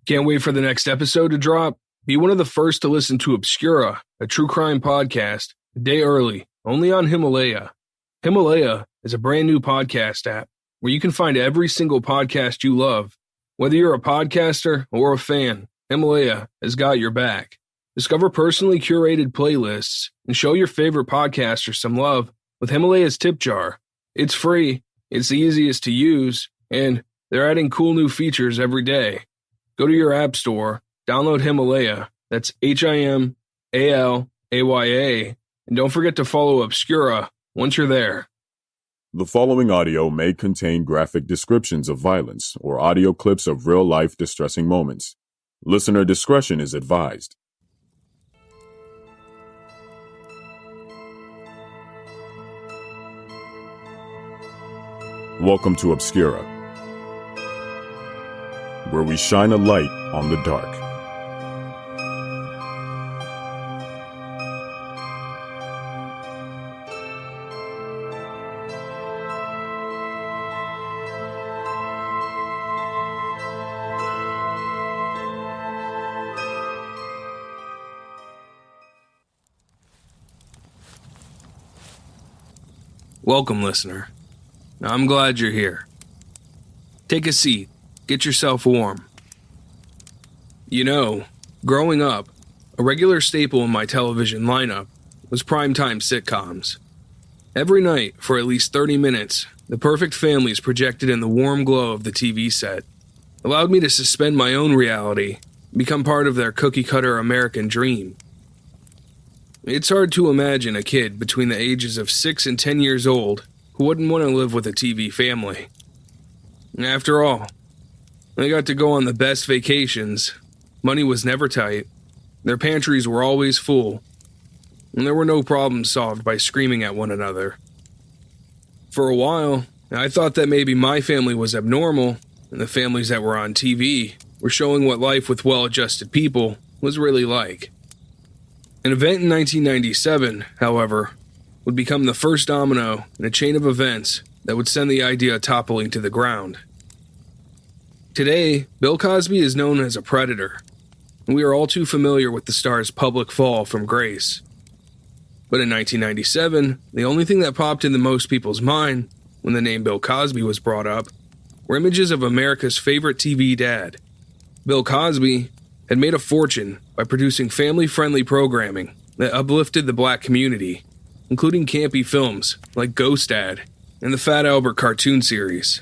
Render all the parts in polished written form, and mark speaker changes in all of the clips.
Speaker 1: Can't wait for the next episode to drop? Be one of the first to listen to Obscura, a true crime podcast, a day early, only on Himalaya. Himalaya is a brand new podcast app where you can find every single podcast you love. Whether you're a podcaster or a fan, Himalaya has got your back. Discover personally curated playlists and show your favorite podcaster some love with Himalaya's tip jar. It's free, it's the easiest to use, and they're adding cool new features every day. Go to your app store, download Himalaya, that's Himalaya, and don't forget to follow Obscura once you're there.
Speaker 2: The following audio may contain graphic descriptions of violence or audio clips of real-life distressing moments. Listener discretion is advised. Welcome to Obscura, where we shine a light on the dark.
Speaker 1: Welcome, listener. I'm glad you're here. Take a seat. Get yourself warm. You know, growing up, a regular staple in my television lineup was primetime sitcoms. Every night, for at least 30 minutes, the perfect families projected in the warm glow of the TV set allowed me to suspend my own reality and become part of their cookie-cutter American dream. It's hard to imagine a kid between the ages of 6 and 10 years old who wouldn't want to live with a TV family. After all, they got to go on the best vacations, money was never tight, their pantries were always full, and there were no problems solved by screaming at one another. For a while, I thought that maybe my family was abnormal, and the families that were on TV were showing what life with well-adjusted people was really like. An event in 1997, however, would become the first domino in a chain of events that would send the idea toppling to the ground. Today, Bill Cosby is known as a predator, and we are all too familiar with the star's public fall from grace. But in 1997, the only thing that popped into most people's mind when the name Bill Cosby was brought up were images of America's favorite TV dad. Bill Cosby had made a fortune by producing family-friendly programming that uplifted the black community, including campy films like Ghost Dad and the Fat Albert cartoon series.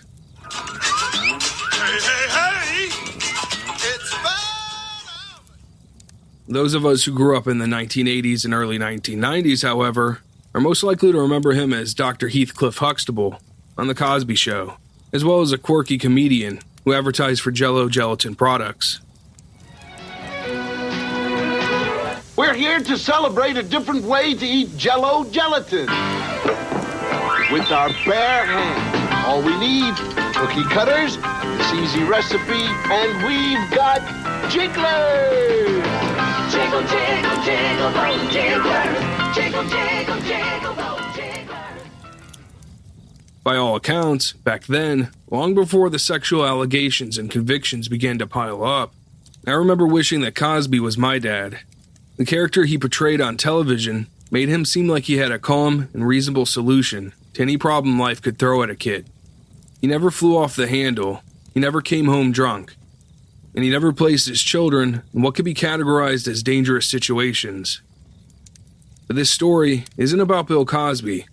Speaker 1: Those of us who grew up in the 1980s and early 1990s, however, are most likely to remember him as Dr. Heathcliff Huxtable on The Cosby Show, as well as a quirky comedian who advertised for Jell-O gelatin products.
Speaker 3: We're here to celebrate a different way to eat Jell-O gelatin. With our bare hands. All we need, cookie cutters, this easy recipe, and we've got jigglers! Jiggle, jiggle, jiggle, those jigglers! Jiggle, jiggle, jiggle, those jigglers!
Speaker 1: By all accounts, back then, long before the sexual allegations and convictions began to pile up, I remember wishing that Cosby was my dad. The character he portrayed on television made him seem like he had a calm and reasonable solution to any problem life could throw at a kid. He never flew off the handle, he never came home drunk, and he never placed his children in what could be categorized as dangerous situations. But this story isn't about Bill Cosby,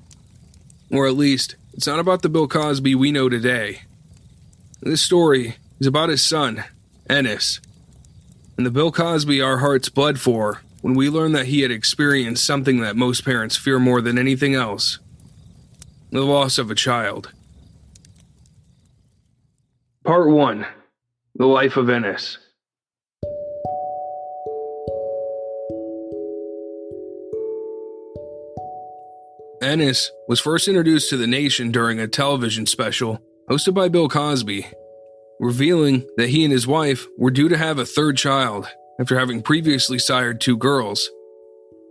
Speaker 1: or at least, it's not about the Bill Cosby we know today. This story is about his son, Ennis, and the Bill Cosby our hearts bled for when we learned that he had experienced something that most parents fear more than anything else: the loss of a child. Part 1. The Life of Ennis. Ennis was first introduced to the nation during a television special hosted by Bill Cosby, revealing that he and his wife were due to have a third child after having previously sired 2 girls.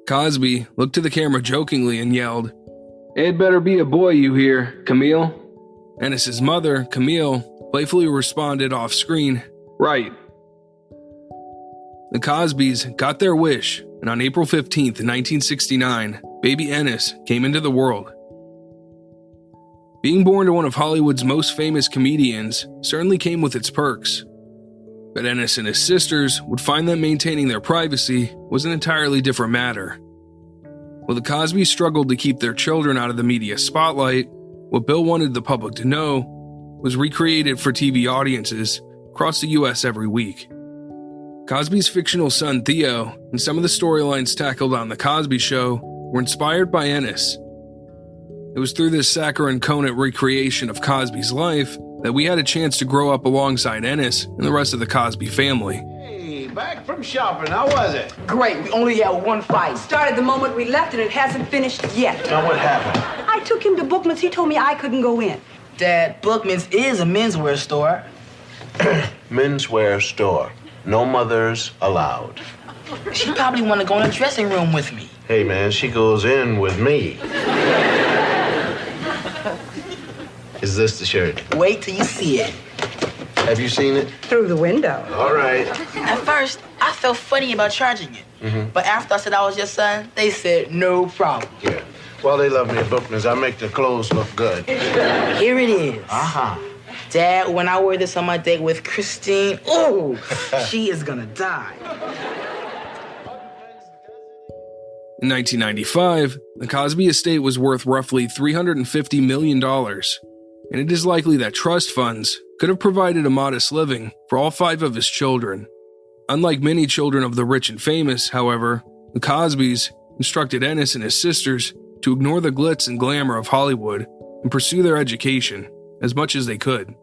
Speaker 1: Cosby looked to the camera jokingly and yelled, "It better be a boy, you hear, Camille?" Ennis's mother, Camille, playfully responded off screen, "Right." The Cosbys got their wish, and on April 15th, 1969, baby Ennis came into the world. Being born to one of Hollywood's most famous comedians certainly came with its perks. But Ennis and his sisters would find that maintaining their privacy was an entirely different matter. While the Cosbys struggled to keep their children out of the media spotlight, what Bill wanted the public to know was recreated for TV audiences across the US every week. Cosby's fictional son Theo and some of the storylines tackled on The Cosby Show were inspired by Ennis. It was through this saccharine conant recreation of Cosby's life that we had a chance to grow up alongside Ennis and the rest of the Cosby family.
Speaker 3: Hey, back from shopping. How was it?
Speaker 4: Great. We only had one fight.
Speaker 5: Started the moment we left and it hasn't finished yet.
Speaker 3: Now what happened?
Speaker 5: I took him to Bookman's. He told me I couldn't go in.
Speaker 4: Dad, Bookman's is a menswear store.
Speaker 3: Menswear store. No mothers allowed.
Speaker 4: She probably want to go in the dressing room with me.
Speaker 3: Hey, man, she goes in with me. Is this the shirt?
Speaker 4: Wait till you see it.
Speaker 3: Have you seen it?
Speaker 5: Through the window.
Speaker 3: All right.
Speaker 4: At first, I felt funny about charging it. But after I said I was your son, they said no problem.
Speaker 3: Yeah. Well, they love me at Bookman's. I make the clothes look good.
Speaker 4: Here it is.
Speaker 3: Uh-huh.
Speaker 4: Dad, when I wear this on my date with Christine, oh, she is gonna die.
Speaker 1: In 1995, the Cosby estate was worth roughly $350 million, and it is likely that trust funds could have provided a modest living for all 5 of his children. Unlike many children of the rich and famous, however, the Cosbys instructed Ennis and his sisters to ignore the glitz and glamour of Hollywood and pursue their education as much as they could.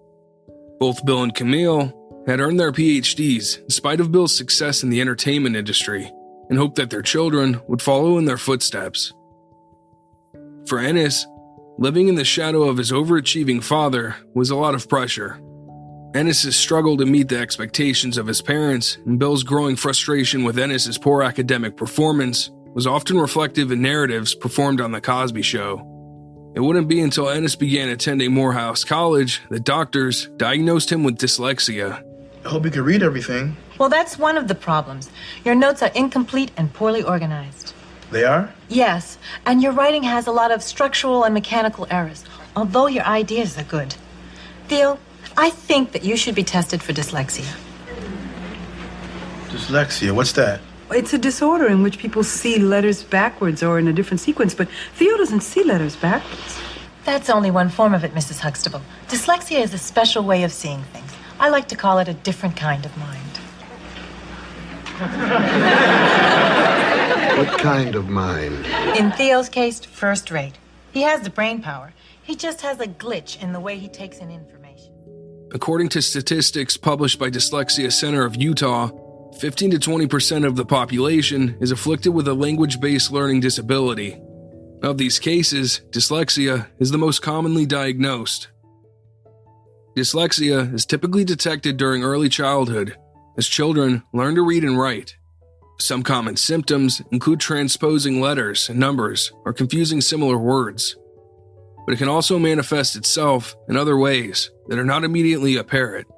Speaker 1: Both Bill and Camille had earned their PhDs in spite of Bill's success in the entertainment industry and hoped that their children would follow in their footsteps. For Ennis, living in the shadow of his overachieving father was a lot of pressure. Ennis's struggle to meet the expectations of his parents and Bill's growing frustration with Ennis's poor academic performance was often reflective in narratives performed on The Cosby Show. It wouldn't be until Ennis began attending Morehouse College that doctors diagnosed him with dyslexia.
Speaker 6: I hope you can read everything.
Speaker 7: Well, that's one of the problems. Your notes are incomplete and poorly organized.
Speaker 6: They are?
Speaker 7: Yes, and your writing has a lot of structural and mechanical errors, although your ideas are good. Theo, I think that you should be tested for dyslexia.
Speaker 6: Dyslexia, what's that?
Speaker 5: It's a disorder in which people see letters backwards or in a different sequence, but Theo doesn't see letters backwards.
Speaker 7: That's only one form of it, Mrs. Huxtable. Dyslexia is a special way of seeing things. I like to call it a different kind of mind.
Speaker 3: What kind of mind?
Speaker 7: In Theo's case, first rate. He has the brain power. He just has a glitch in the way he takes in information.
Speaker 1: According to statistics published by Dyslexia Center of Utah, 15 to 20% of the population is afflicted with a language-based learning disability. Of these cases, dyslexia is the most commonly diagnosed. Dyslexia is typically detected during early childhood, as children learn to read and write. Some common symptoms include transposing letters and numbers or confusing similar words. But it can also manifest itself in other ways that are not immediately apparent,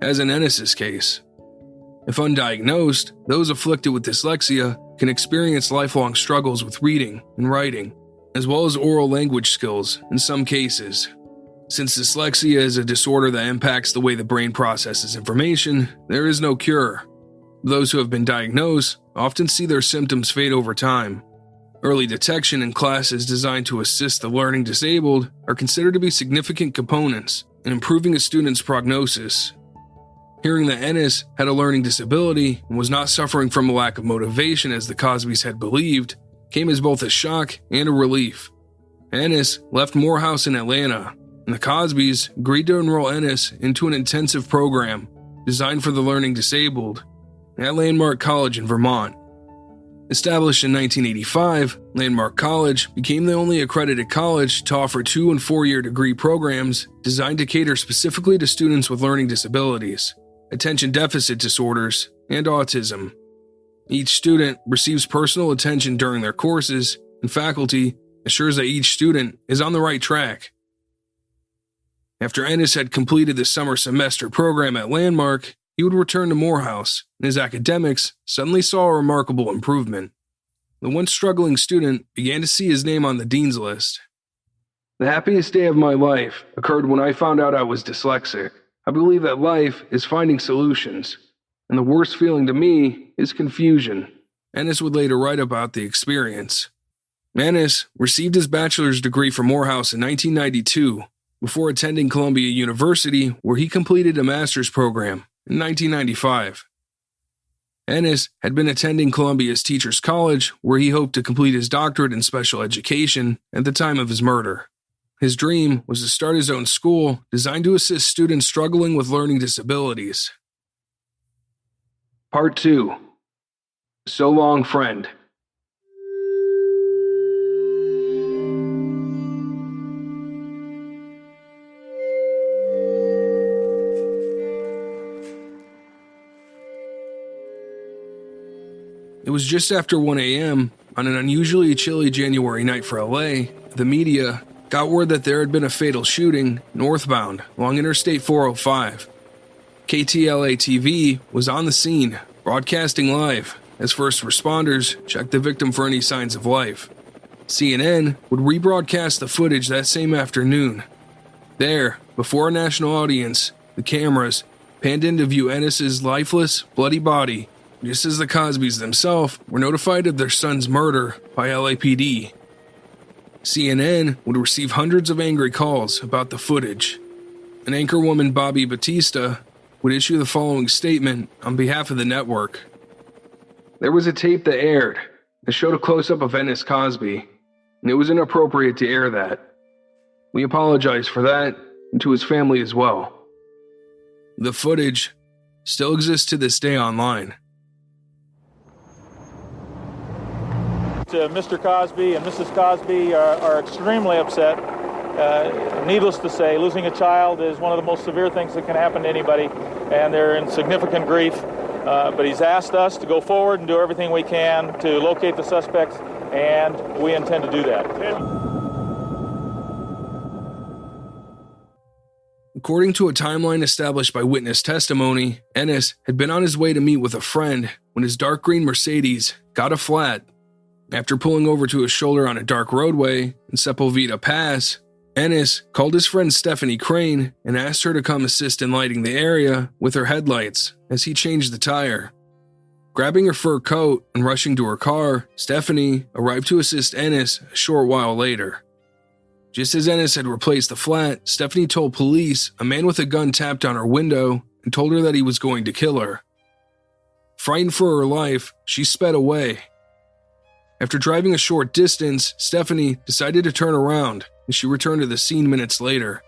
Speaker 1: as in Ennis's case. If undiagnosed, those afflicted with dyslexia can experience lifelong struggles with reading and writing, as well as oral language skills in some cases. Since dyslexia is a disorder that impacts the way the brain processes information, there is no cure. Those who have been diagnosed often see their symptoms fade over time. Early detection in classes designed to assist the learning disabled are considered to be significant components in improving a student's prognosis. Hearing that Ennis had a learning disability and was not suffering from a lack of motivation as the Cosbys had believed came as both a shock and a relief. Ennis left Morehouse in Atlanta, and the Cosbys agreed to enroll Ennis into an intensive program designed for the learning disabled at Landmark College in Vermont. Established in 1985, Landmark College became the only accredited college to offer 2- and 4-year degree programs designed to cater specifically to students with learning disabilities, attention deficit disorders, and autism. Each student receives personal attention during their courses, and faculty assures that each student is on the right track. After Ennis had completed the summer semester program at Landmark, he would return to Morehouse, and his academics suddenly saw a remarkable improvement. The once struggling student began to see his name on the dean's list. The happiest day of my life occurred when I found out I was dyslexic. I believe that life is finding solutions, and the worst feeling to me is confusion. Ennis would later write about the experience. Ennis received his bachelor's degree from Morehouse in 1992 before attending Columbia University, where he completed a master's program in 1995. Ennis had been attending Columbia's Teachers College, where he hoped to complete his doctorate in special education at the time of his murder. His dream was to start his own school designed to assist students struggling with learning disabilities. Part 2. So Long, Friend. It was just after 1 a.m. on an unusually chilly January night for LA. The media got word that there had been a fatal shooting northbound along Interstate 405. KTLA-TV was on the scene, broadcasting live as first responders checked the victim for any signs of life. CNN would rebroadcast the footage that same afternoon. There, before a national audience, the cameras panned in to view Ennis's lifeless, bloody body, just as the Cosbys themselves were notified of their son's murder by LAPD. CNN would receive hundreds of angry calls about the footage. An anchorwoman, Bobby Batista, would issue the following statement on behalf of the network. There was a tape that aired that showed a close-up of Ennis Cosby, and it was inappropriate to air that. We apologize for that, and to his family as well. The footage still exists to this day online.
Speaker 8: Mr. Cosby and Mrs. Cosby are extremely upset. Needless to say, losing a child is one of the most severe things that can happen to anybody, and they're in significant grief. But he's asked us to go forward and do everything we can to locate the suspects, and we intend to do that.
Speaker 1: According to a timeline established by witness testimony, Ennis had been on his way to meet with a friend when his dark green Mercedes got a flat. After pulling over to a shoulder on a dark roadway in Sepulveda Pass, Ennis called his friend Stephanie Crane and asked her to come assist in lighting the area with her headlights as he changed the tire. Grabbing her fur coat and rushing to her car, Stephanie arrived to assist Ennis a short while later. Just as Ennis had replaced the flat, Stephanie told police a man with a gun tapped on her window and told her that he was going to kill her. Frightened for her life, she sped away. After driving a short distance, Stephanie decided to turn around, and she returned to the scene minutes later.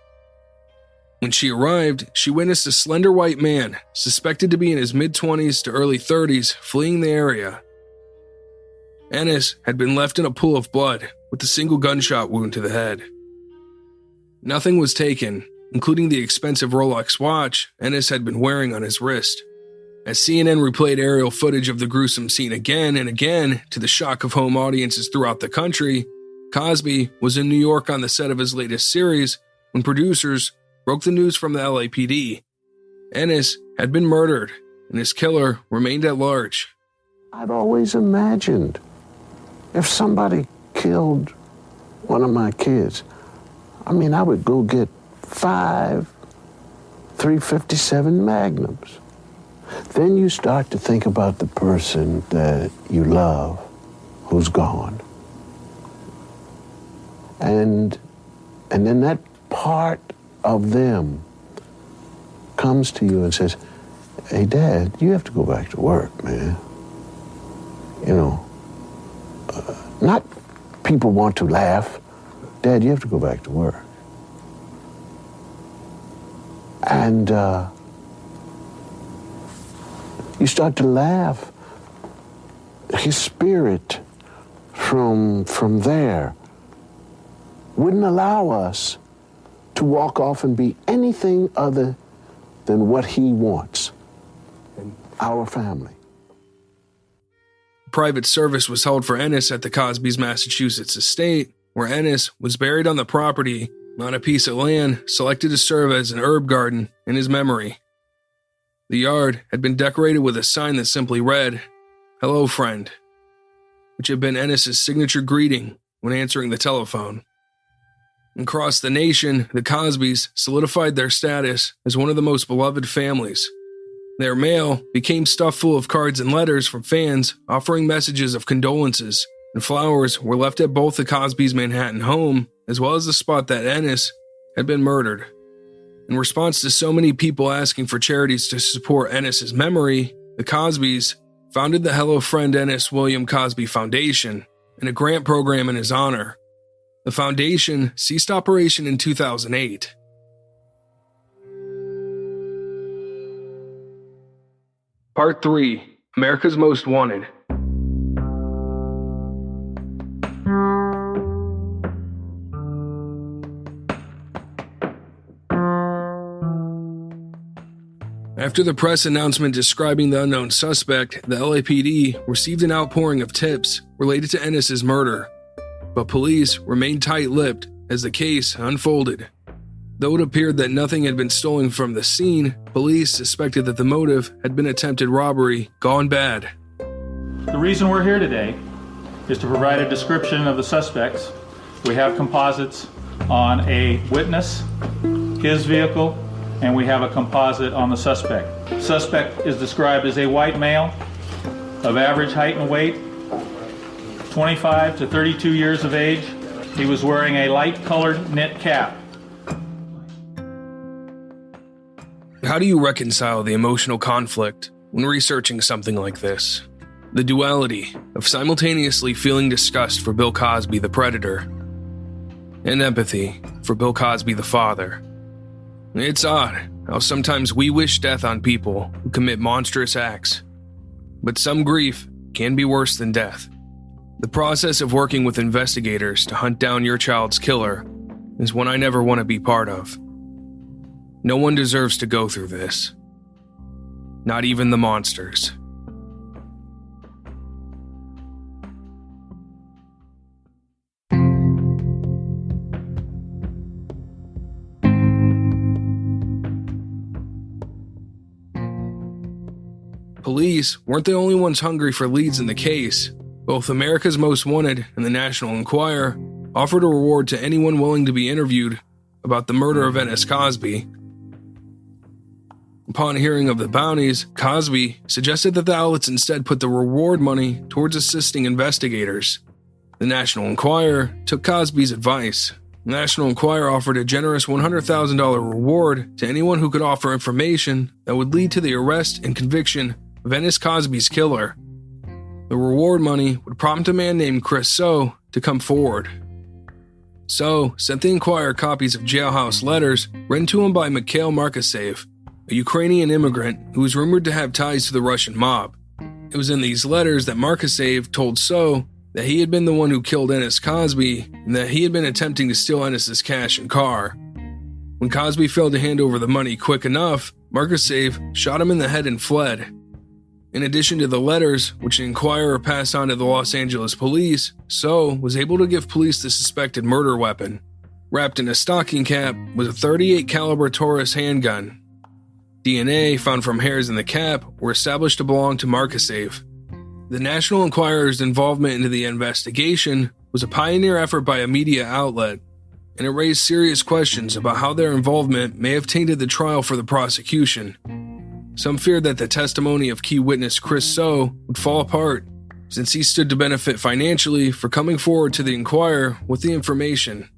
Speaker 1: When she arrived, she witnessed a slender white man, suspected to be in his mid-20s to early 30s, fleeing the area. Ennis had been left in a pool of blood, with a single gunshot wound to the head. Nothing was taken, including the expensive Rolex watch Ennis had been wearing on his wrist. As CNN replayed aerial footage of the gruesome scene again and again, to the shock of home audiences throughout the country, Cosby was in New York on the set of his latest series when producers broke the news from the LAPD. Ennis had been murdered, and his killer remained at large.
Speaker 9: I'd always imagined if somebody killed one of my kids, I would go get 5 .357 Magnums. Then you start to think about the person that you love who's gone. And then that part of them comes to you and says, hey, Dad, you have to go back to work, man. Not people want to laugh. Dad, you have to go back to work. And you start to laugh. His spirit from there wouldn't allow us to walk off and be anything other than what he wants, our family.
Speaker 1: Private service was held for Ennis at the Cosby's Massachusetts estate, where Ennis was buried on the property on a piece of land selected to serve as an herb garden in his memory. The yard had been decorated with a sign that simply read, "Hello, friend," which had been Ennis's signature greeting when answering the telephone. Across the nation, the Cosbys solidified their status as one of the most beloved families. Their mail became stuffed full of cards and letters from fans offering messages of condolences, and flowers were left at both the Cosbys' Manhattan home as well as the spot that Ennis had been murdered. In response to so many people asking for charities to support Ennis's memory, the Cosbys founded the Hello Friend Ennis William Cosby Foundation and a grant program in his honor. The foundation ceased operation in 2008. Part 3: America's Most Wanted. After the press announcement describing the unknown suspect, the LAPD received an outpouring of tips related to Ennis's murder, but police remained tight-lipped as the case unfolded. Though it appeared that nothing had been stolen from the scene, police suspected that the motive had been attempted robbery gone bad.
Speaker 8: The reason we're here today is to provide a description of the suspects. We have composites on a witness, his vehicle, and we have a composite on the suspect. Suspect is described as a white male of average height and weight, 25 to 32 years of age. He was wearing a light-colored knit cap.
Speaker 1: How do you reconcile the emotional conflict when researching something like this? The duality of simultaneously feeling disgust for Bill Cosby the predator and empathy for Bill Cosby the father. It's odd how sometimes we wish death on people who commit monstrous acts, but some grief can be worse than death. The process of working with investigators to hunt down your child's killer is one I never want to be part of. No one deserves to go through this. Not even the monsters. Police weren't the only ones hungry for leads in the case. Both America's Most Wanted and the National Enquirer offered a reward to anyone willing to be interviewed about the murder of Ennis Cosby. Upon hearing of the bounties, Cosby suggested that the outlets instead put the reward money towards assisting investigators. The National Enquirer took Cosby's advice. The National Enquirer offered a generous $100,000 reward to anyone who could offer information that would lead to the arrest and conviction of Ennis Cosby's killer. The reward money would prompt a man named Chris So to come forward. So sent the Enquirer copies of jailhouse letters written to him by Mikhail Markasev, a Ukrainian immigrant who was rumored to have ties to the Russian mob. It was in these letters that Markasev told So that he had been the one who killed Ennis Cosby and that he had been attempting to steal Ennis's cash and car. When Cosby failed to hand over the money quick enough, Markasev shot him in the head and fled. In addition to the letters, which the Enquirer passed on to the Los Angeles police, So was able to give police the suspected murder weapon. Wrapped in a stocking cap was a .38 caliber Taurus handgun. DNA found from hairs in the cap were established to belong to Markasev. The National Enquirer's involvement into the investigation was a pioneer effort by a media outlet, and it raised serious questions about how their involvement may have tainted the trial for the prosecution. Some feared that the testimony of key witness Chris So would fall apart, since he stood to benefit financially for coming forward to the Enquirer with the information.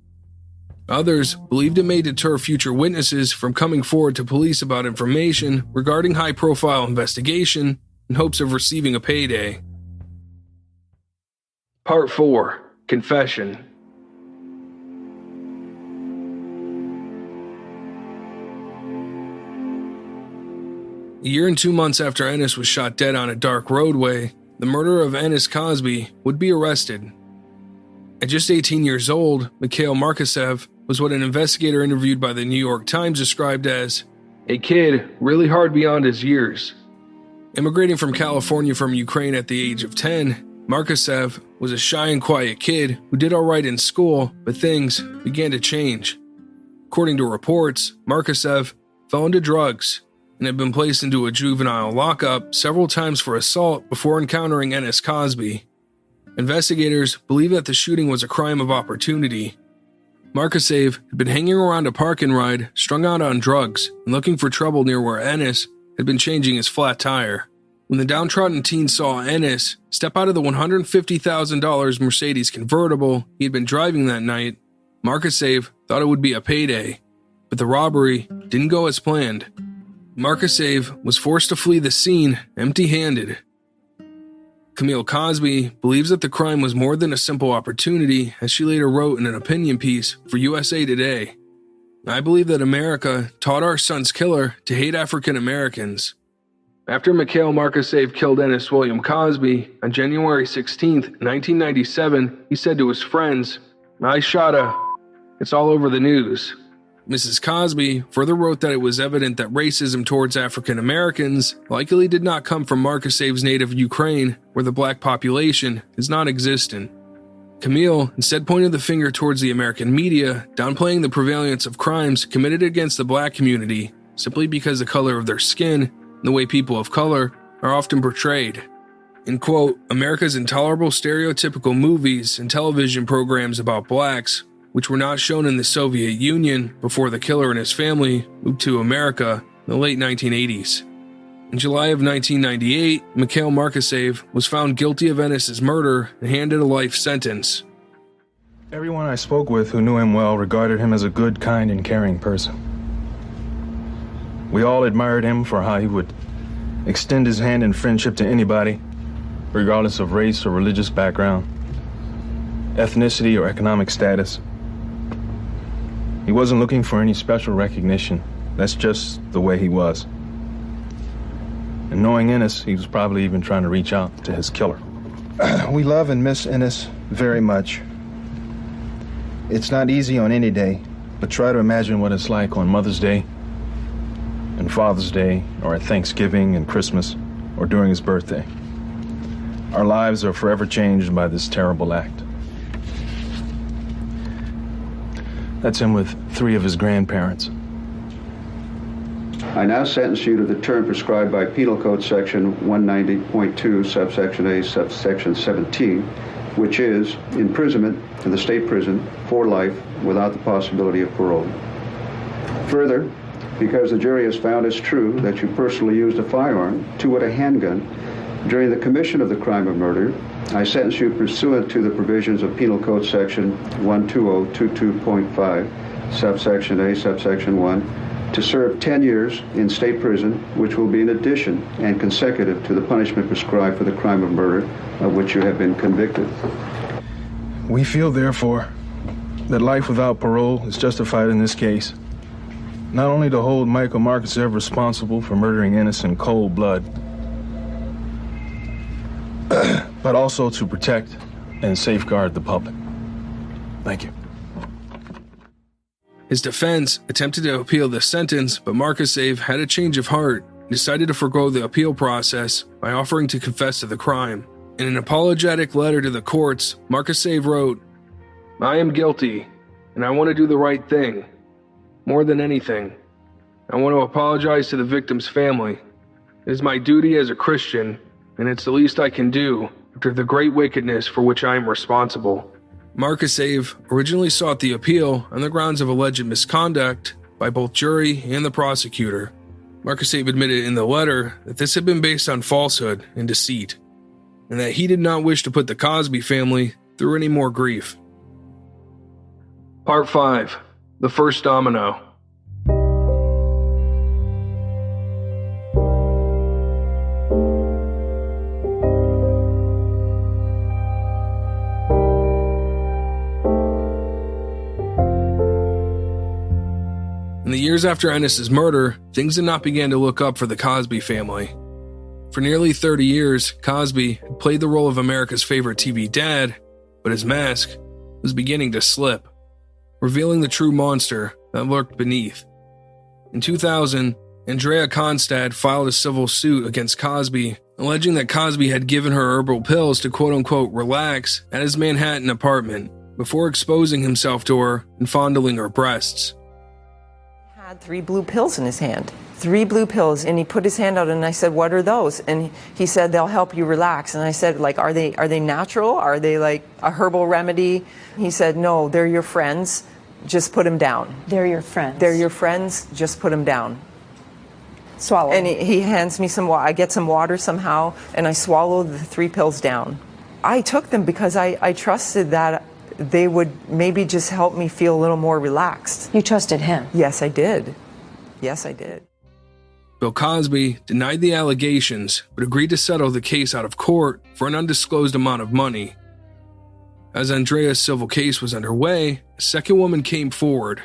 Speaker 1: Others believed it may deter future witnesses from coming forward to police about information regarding high-profile investigation in hopes of receiving a payday. Part 4: Confession. A year and 2 months after Ennis was shot dead on a dark roadway, the murderer of Ennis Cosby would be arrested. At just 18 years old, Mikhail Markasev was what an investigator interviewed by the New York Times described as a kid really hard beyond his years. Immigrating from California from Ukraine at the age of 10, Markasev was a shy and quiet kid who did all right in school, but things began to change. According to reports, Markasev fell into drugs. and had been placed into a juvenile lockup several times for assault before encountering Ennis Cosby. Investigators believe that the shooting was a crime of opportunity. Markasave had been hanging around a park and ride, strung out on drugs, and looking for trouble near where Ennis had been changing his flat tire. When the downtrodden teen saw Ennis step out of the $150,000 Mercedes convertible he had been driving that night, Markasave thought it would be a payday, but the robbery didn't go as planned. Markasave was forced to flee the scene empty-handed. Camille Cosby believes that the crime was more than a simple opportunity, as she later wrote in an opinion piece for USA Today. I believe that America taught our son's killer to hate African Americans. After Mikhail Markasave killed Ennis William Cosby on January 16, 1997, he said to his friends, "I shot a... It's all over the news." Mrs. Cosby further wrote that it was evident that racism towards African Americans likely did not come from Markasave's native Ukraine, where the black population is non-existent. Camille instead pointed the finger towards the American media, downplaying the prevalence of crimes committed against the black community simply because the color of their skin and the way people of color are often portrayed. In quote, America's intolerable stereotypical movies and television programs about blacks, which were not shown in the Soviet Union before the killer and his family moved to America in the late 1980s. In July of 1998, Mikhail Markasave was found guilty of Ennis's murder and handed a life sentence.
Speaker 10: Everyone I spoke with who knew him well regarded him as a good, kind, and caring person. We all admired him for how he would extend his hand in friendship to anybody, regardless of race or religious background, ethnicity or economic status. He wasn't looking for any special recognition. That's just the way he was. And knowing Ennis, he was probably even trying to reach out to his killer.
Speaker 6: We love and miss Ennis very much. It's not easy on any day,
Speaker 10: But try to imagine what it's like on Mother's Day and Father's Day, or at Thanksgiving and Christmas, or during his birthday. Our lives are forever changed by this terrible act. That's him with 3 of his grandparents.
Speaker 11: I now sentence you to the term prescribed by Penal Code Section 190.2, subsection A, subsection 17, which is imprisonment in the state prison for life without the possibility of parole. Further, because the jury has found it's true that you personally used a firearm, 2 a handgun, during the commission of the crime of murder, I sentence you pursuant to the provisions of Penal Code Section 12022.5, subsection A, subsection 1, to serve 10 years in state prison, which will be in addition and consecutive to the punishment prescribed for the crime of murder of which you have been convicted.
Speaker 10: We feel, therefore, that life without parole is justified in this case, not only to hold Michael Markasave responsible for murdering Ennis in cold blood, but also to protect and safeguard the public. Thank you.
Speaker 1: His defense attempted to appeal the sentence, but Markasave had a change of heart and decided to forgo the appeal process by offering to confess to the crime. In an apologetic letter to the courts, Markasave wrote, "I am guilty, and I want to do the right thing. More than anything, I want to apologize to the victim's family. It is my duty as a Christian, and it's the least I can do after the great wickedness for which I am responsible." Markasave originally sought the appeal on the grounds of alleged misconduct by both jury and the prosecutor. Markasave admitted in the letter that this had been based on falsehood and deceit, and that he did not wish to put the Cosby family through any more grief. Part 5. The First Domino. In the years after Ennis's murder, things did not begin to look up for the Cosby family. For nearly 30 years, Cosby had played the role of America's favorite TV dad, but his mask was beginning to slip, revealing the true monster that lurked beneath. In 2000, Andrea Constad filed a civil suit against Cosby, alleging that Cosby had given her herbal pills to quote-unquote relax at his Manhattan apartment before exposing himself to her and fondling her breasts.
Speaker 12: Had 3 blue pills in his hand. 3 blue pills, and he put his hand out, and I said, what are those? And he said, they'll help you relax. And I said, like, are they natural? Are they like a herbal remedy? He said, no, they're your friends. Just put them down.
Speaker 7: They're your friends.
Speaker 12: They're your friends. Just put them down.
Speaker 7: Swallow.
Speaker 12: And he hands me some water. I get some water somehow, and I swallow the 3 pills down. I took them because I trusted that they would maybe just help me feel a little more relaxed.
Speaker 7: You trusted him?
Speaker 12: Yes, I did. Yes, I did.
Speaker 1: Bill Cosby denied the allegations, but agreed to settle the case out of court for an undisclosed amount of money. As Andrea's civil case was underway, a second woman came forward.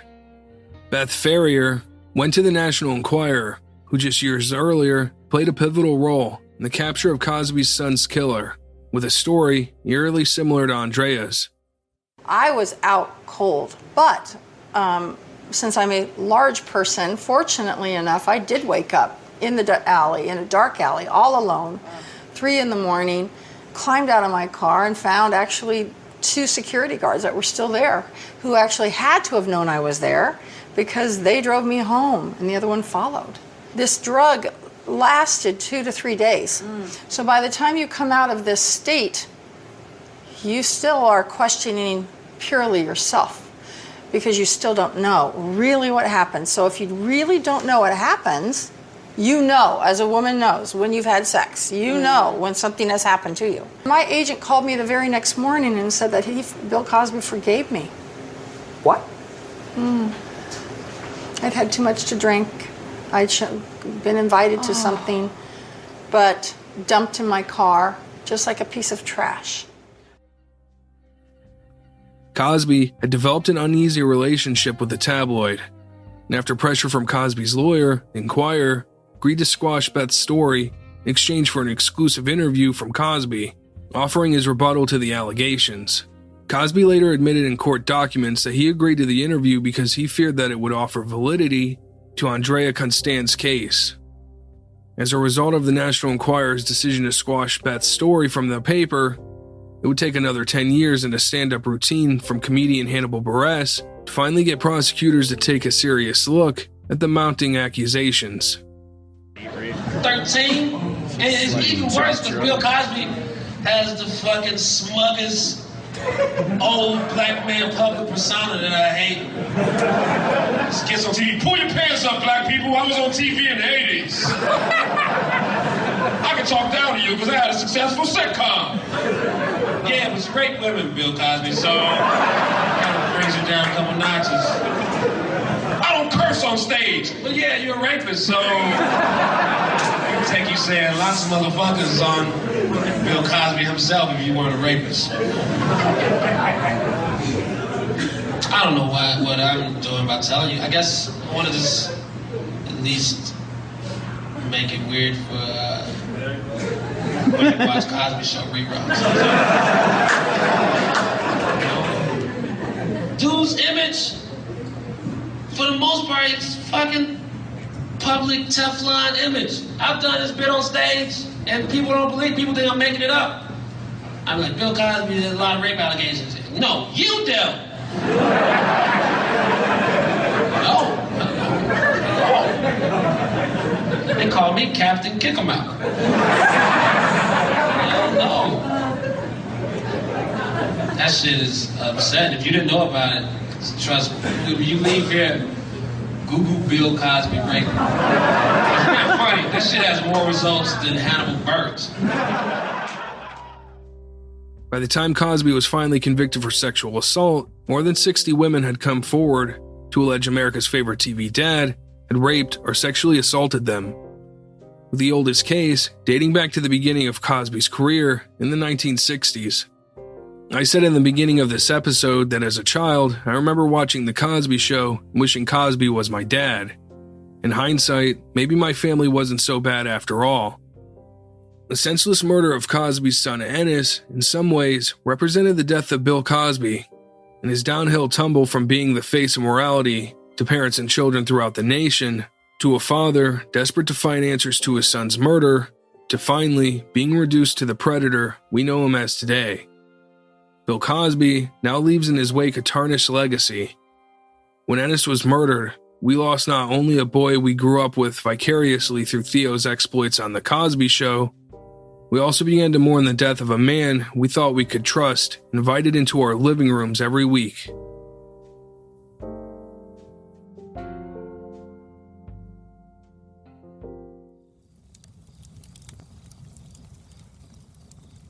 Speaker 1: Beth Ferrier went to the National Enquirer, who just years earlier played a pivotal role in the capture of Cosby's son's killer, with a story eerily similar to Andrea's.
Speaker 13: I was out cold, but since I'm a large person, fortunately enough, I did wake up in the alley, in a dark alley, all alone, 3 a.m, climbed out of my car and found actually 2 security guards that were still there, who actually had to have known I was there because they drove me home and the other one followed. This drug lasted 2 to 3 days. So by the time you come out of this state, you still are questioning purely yourself because you still don't know really what happens. So if you really don't know what happens, you know, as a woman knows, when you've had sex, you know when something has happened to you. My agent called me the very next morning and said that Bill Cosby forgave me.
Speaker 12: What?
Speaker 13: I'd had too much to drink. I'd been invited to something, but dumped in my car, just like a piece of trash.
Speaker 1: Cosby had developed an uneasy relationship with the tabloid, and after pressure from Cosby's lawyer, the Enquirer, agreed to squash Beth's story in exchange for an exclusive interview from Cosby, offering his rebuttal to the allegations. Cosby later admitted in court documents that he agreed to the interview because he feared that it would offer validity to Andrea Constand's case. As a result of the National Enquirer's decision to squash Beth's story from the paper, it would take another 10 years and a stand-up routine from comedian Hannibal Buress to finally get prosecutors to take a serious look at the mounting accusations.
Speaker 14: 13, and it's even worse because Bill Cosby has the fucking smuggest old black man public persona that I hate. This gets on TV. Pull your pants up, black people. I was on TV in the 80s. I can talk down to you because I had a successful sitcom. Yeah, it was great women, Bill Cosby, so kind of brings you down a couple notches. I don't curse on stage, but yeah, you're a rapist, so it'll take you saying lots of motherfuckers on Bill Cosby himself if you weren't a rapist. I don't know what I'm doing about telling you. I guess I want to just at least make it weird for when you watch Cosby Show reruns. Dude's image, for the most part, it's fucking public Teflon image. I've done this bit on stage, and people don't believe. People think I'm making it up. I'm like, Bill Cosby, there's a lot of rape allegations. No, you do. No. They call me Captain Kick 'em Out. No. That shit is upsetting. If you didn't know about it, trust me. When you leave here, Google Bill Cosby rape. It's not funny. This shit has more results than Hannibal Buress.
Speaker 1: By the time Cosby was finally convicted for sexual assault, more than 60 women had come forward to allege America's favorite TV dad had raped or sexually assaulted them. With the oldest case dating back to the beginning of Cosby's career in the 1960s. I said in the beginning of this episode that as a child, I remember watching The Cosby Show and wishing Cosby was my dad. In hindsight, maybe my family wasn't so bad after all. The senseless murder of Cosby's son Ennis, in some ways, represented the death of Bill Cosby, and his downhill tumble from being the face of morality to parents and children throughout the nation, to a father desperate to find answers to his son's murder, to finally being reduced to the predator we know him as today. Bill Cosby now leaves in his wake a tarnished legacy. When Ennis was murdered, we lost not only a boy we grew up with vicariously through Theo's exploits on The Cosby Show, we also began to mourn the death of a man we thought we could trust, invited into our living rooms every week.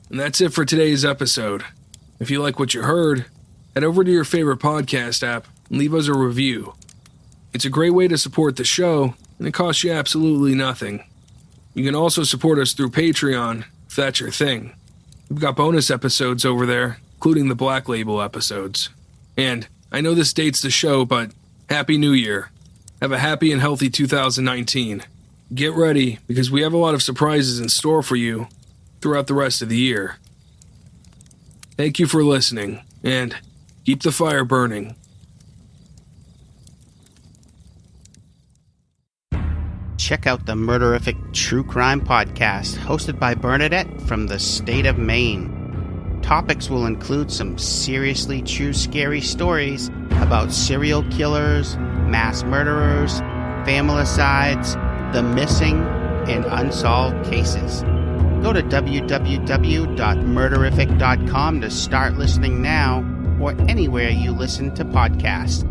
Speaker 1: And that's it for today's episode. If you like what you heard, head over to your favorite podcast app and leave us a review. It's a great way to support the show, and it costs you absolutely nothing. You can also support us through Patreon, if that's your thing. We've got bonus episodes over there, including the Black Label episodes. And I know this dates the show, but Happy New Year. Have a happy and healthy 2019. Get ready, because we have a lot of surprises in store for you throughout the rest of the year. Thank you for listening, and keep the fire burning.
Speaker 15: Check out the Murderific True Crime Podcast, hosted by Bernadette from the state of Maine. Topics will include some seriously true scary stories about serial killers, mass murderers, familicides, the missing, and unsolved cases. Go to www.murderific.com to start listening now, or anywhere you listen to podcasts.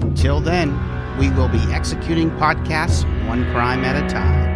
Speaker 15: Until then, we will be executing podcasts one crime at a time.